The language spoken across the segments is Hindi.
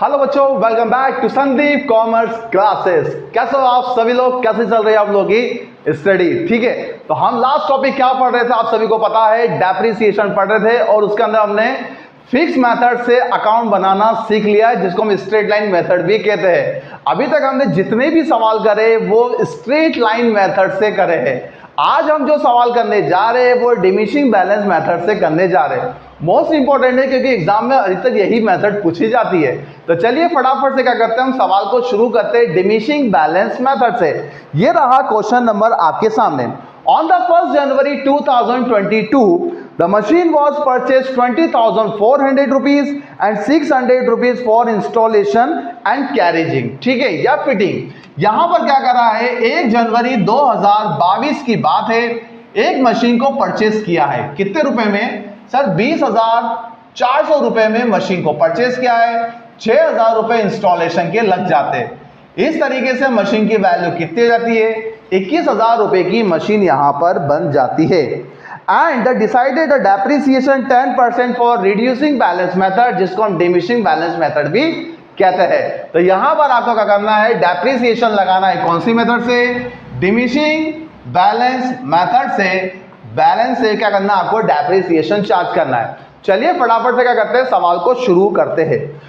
हेलो बच्चों, welcome back to Sandeep commerce classes. कैसे हो आप सभी लोग? कैसे चल रही है आप लोगों की स्टडी? ठीक है, तो हम लास्ट टॉपिक क्या पढ़ रहे थे आप सभी को पता है, डेप्रिसिएशन पढ़ रहे थे और उसके अंदर हमने फिक्स मेथड से अकाउंट बनाना सीख लिया है, जिसको हम स्ट्रेट लाइन मेथड भी कहते हैं। अभी तक हमने जितने भी सवाल करे वो स्ट्रेट लाइन मेथड से करे हैं। आज हम जो सवाल करने जा रहे हैं वो डिमिनिशिंग बैलेंस मेथड से करने जा रहे हैं। मोस्ट इंपॉर्टेंट है क्योंकि एग्जाम में अधिकतर यही मेथड पूछी जाती है। तो चलिए फटाफट से क्या करते हैं, हम सवाल को शुरू करते हैं डिमिनिशिंग बैलेंस मेथड से। ये रहा क्वेश्चन नंबर आपके सामने। On the 1st January 2022, the machine was purchased 20,400 rupees and 600 rupees for installation and carrying। ठीक है, या फिटिंग। यहां पर क्या कर रहा है, 1 जनवरी 2022 की बात है। एक मशीन को परचेस किया है, कितने रुपए में सर? 20,400 रुपए में मशीन को परचेस किया है। 6,000 रुपए इंस्टॉलेशन के लग जाते हैं। इस तरीके से मशीन की वैल्यू कितनी हो जाती है? 21,000 रुपए की मशीन यहां पर बन जाती है। And the decided the depreciation 10% for reducing balance method, जिसको हम डिमिनिशिंग बैलेंस मेथड भी कहते हैं। तो यहां पर आपको क्या करना है, डेप्रिसिएशन लगाना है। कौन सी मेथड से? डिमिनिशिंग बैलेंस मेथड से। बैलेंस से क्या करना है आपको? डेप्रिसिएशन चार्ज करना है। चलिए फटाफट से क्या करते हैं, सवाल को शुरू करते हैं।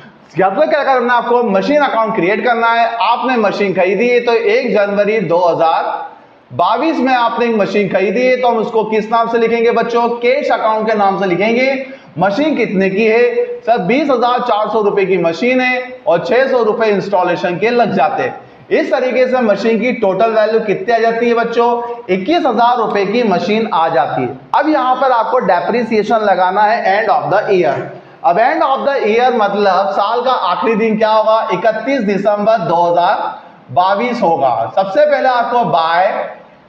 आपको क्या करना है, आपको मशीन अकाउंट क्रिएट करना है। आपने मशीन खरीदी है, तो 1 जनवरी 2022 में आपने एक मशीन खरीदी है, तो हम उसको किस नाम से लिखेंगे बच्चों? कैश अकाउंट के नाम से लिखेंगे। मशीन कितने की है सर? 20,400 रुपए की मशीन है और 600 रुपए इंस्टॉलेशन के लग जाते हैं। इस तरीके से मशीन की टोटल वैल्यू कितनी आ जाती है बच्चों? 21,000 रुपए की मशीन आ जाती है। अब यहां पर आपको डेप्रिसिएशन लगाना है एंड ऑफ द ईयर। अब एंड ऑफ द ईयर मतलब साल का आखिरी दिन क्या होगा? 31 दिसंबर 2022 होगा। सबसे पहले आपको बाय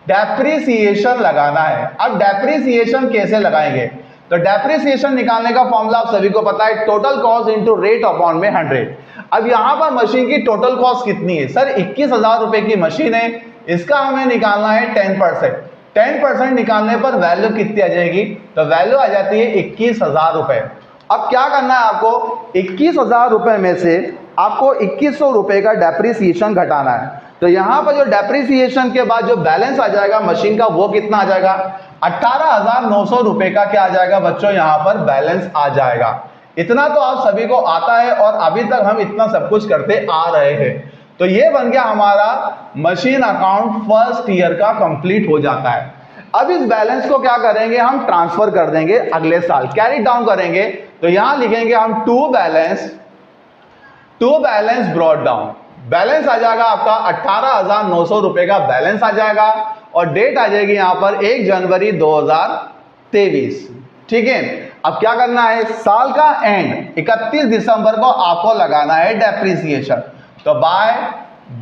डेप्रिसिएशन लगाना है। अब डेप्रिसिएशन कैसे लगाएंगे? तो डेप्रिसिएशन निकालने का फॉर्मूला आप सभी को पता है, total cost into rate upon में 100। अब यहां पर मशीन की टोटल कॉस्ट कितनी है सर? 21,000 रुपए की मशीन है, इसका हमें निकालना है 10%। 10% निकालने पर वैल्यू कितनी आ जाएगी? तो वैल्यू आ जाती है 21,000 रुपए। अब क्या करना है आपको? 21,000 रुपए में से आपको 2100 रुपए का डेप्रिसिएशन घटाना है। तो यहां पर जो डेप्रिसिएशन के बाद जो बैलेंस आ जाएगा मशीन का, वो कितना आ जाएगा? 18,900 रुपए का क्या आ जाएगा बच्चों? यहां पर बैलेंस आ जाएगा। इतना तो आप सभी को आता है और अभी तक हम इतना सब कुछ करते आ रहे हैं। तो ये बन गया हमारा मशीन अकाउंट फर्स्ट ईयर का कंप्लीट हो जाता है। अब इस बैलेंस को क्या करेंगे, हम ट्रांसफर कर देंगे अगले साल, कैरी डाउन करेंगे। तो यहां लिखेंगे हम to balance brought down. Balance आ जाएगा आपका 18,900 रुपए का बैलेंस आ जाएगा और डेट आ जाएगी यहां पर 1 जनवरी 2023। ठीक है, अब क्या करना है, साल का एंड 31 दिसंबर को आपको लगाना है डेप्रिसिएशन। तो बाय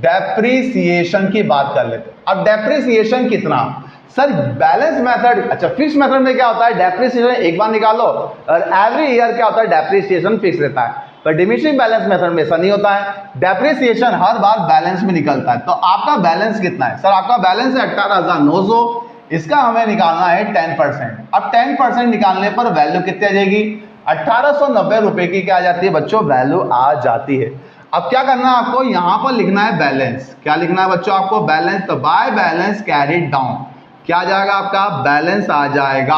डेप्रिसिएशन की बात कर लेते हैं। अब डेप्रिसिएशन कितना सर? बैलेंस मेथड, अच्छा फिक्स मेथड में क्या होता है, डेप्रिसिएशन एक बार निकालो और एवरी ईयर क्या होता है, डेप्रिसिएशन फिक्स रहता है। पर डिमिनिशिंग बैलेंस मेथड में ऐसा नहीं होता है, डेप्रिसिएशन हर बार बैलेंस में निकलता है। तो आपका बैलेंस कितना है सर? आपका बैलेंस है 18,900, इसका हमें निकालना है 10%। अब 10% निकालने पर वैल्यू कितनी आ जाएगी? 1890 रुपए की क्या आ जाती है बच्चों? वैल्यू आ जाती है। अब क्या करना है आपको, यहां पर लिखना है बैलेंस। क्या लिखना है बच्चों आपको? बैलेंस। तो बाय बैलेंस कैरीड डाउन क्या आ जाएगा आपका? बैलेंस आ जाएगा।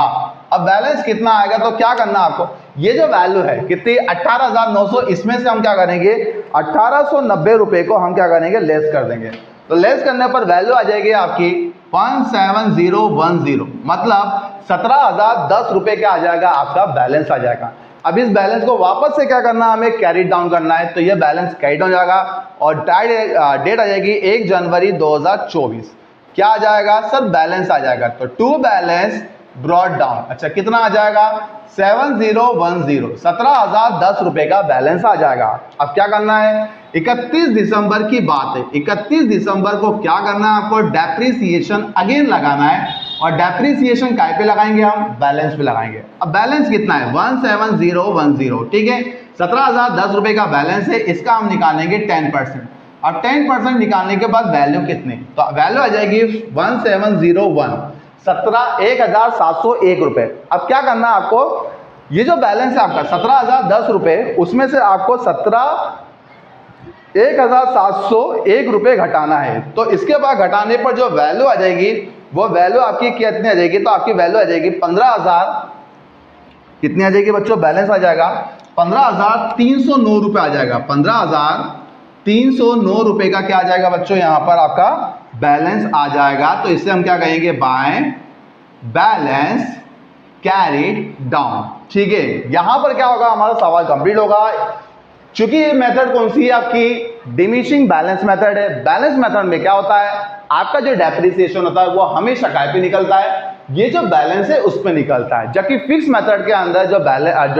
अब बैलेंस कितना आएगा तो क्या करना है आपको, ये जो वैल्यू है कितनी? 18,900, इसमें से हम क्या करेंगे, 1890 रुपए को हम क्या करेंगे, लेस कर देंगे। तो लेस करने पर वैल्यू आ जाएगी आपकी 17010, मतलब 17,010 रुपए का आ जाएगा आपका बैलेंस आ जाएगा। अब इस बैलेंस को वापस से क्या करना है, हमें कैरी डाउन करना है। तो ये बैलेंस कैरी डाउन हो जाएगा और डेट आ जाएगी 1 जनवरी 2024। क्या आ जाएगा सर? बैलेंस आ जाएगा। तो टू बैलेंस ब्रॉट डाउन, अच्छा कितना आ जाएगा? 7010, 17,010 रुपए का बैलेंस आ जाएगा। अब क्या करना है, 31 दिसंबर की बात है। 31 दिसंबर को क्या करना है आपको? डेप्रिसिएशन अगेन लगाना है। और डेप्रिसिएशन काय पे लगाएंगे हम? बैलेंस पे लगाएंगे। अब बैलेंस कितना है? 17010। ठीक है, 17,010 रुपए का बैलेंस है, इसका हम निकालेंगे 10%। अब 10% निकालने के बाद वैल्यू कितनी? तो वैल्यू आ जाएगी 1701, 1,701 रुपए। अब क्या करना है आपको, ये जो बैलेंस है आपका 17,010 रुपए, उसमें से आपको 17 1701 रुपये घटाना है। तो इसके बाद घटाने पर जो वैल्यू आ जाएगी वो वैल्यू आपकी कितनी आ जाएगी, तो आपकी वैल्यू आ जाएगी 15,000, कितनी आ जाएगी बच्चों, बैलेंस आ जाएगा 15,309 रुपये आ जाएगा। 15,309 रुपये का क्या आ जाएगा बच्चों, यहाँ पर आपका बैलेंस आ जाएगा। तो इससे हम क्या कहेंगे, बाय बैलेंस कैरिड डाउन। ठीक है, यहां पर क्या होगा, हमारा सवाल कंप्लीट होगा। चूंकि ये मेथड कौन सी है आपकी, डिमिनिशिंग बैलेंस मेथड है। बैलेंस मेथड में क्या होता है, आपका जो डेप्रिसिएशन होता है वो हमेशा काय पे निकलता है, ये जो बैलेंस है उस पे निकलता है। जबकि फिक्स मेथड के अंदर जो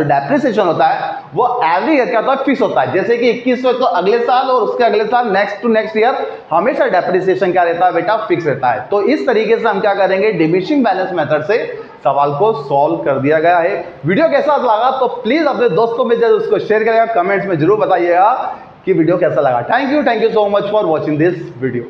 डेप्रिसिएशन होता है वो एवरी ईयर क्या होता है, फिक्स होता है। जैसे कि 2100 तो अगले साल और उसके अगले साल नेक्स्ट टू नेक्स्ट ईयर हमेशा डेप्रिसिएशन क्या रहता है बेटा, फिक्स रहता है। तो इस तरीके से हम क्या करेंगे, डिमिनिशिंग बैलेंस मेथड से सवाल को सॉल्व कर दिया गया है। वीडियो कैसा लगा तो प्लीज अपने दोस्तों में जरूर उसको शेयर करिएगा, कमेंट्स में जरूर बताइएगा कि वीडियो कैसा लगा। Thank you so much for watching this video.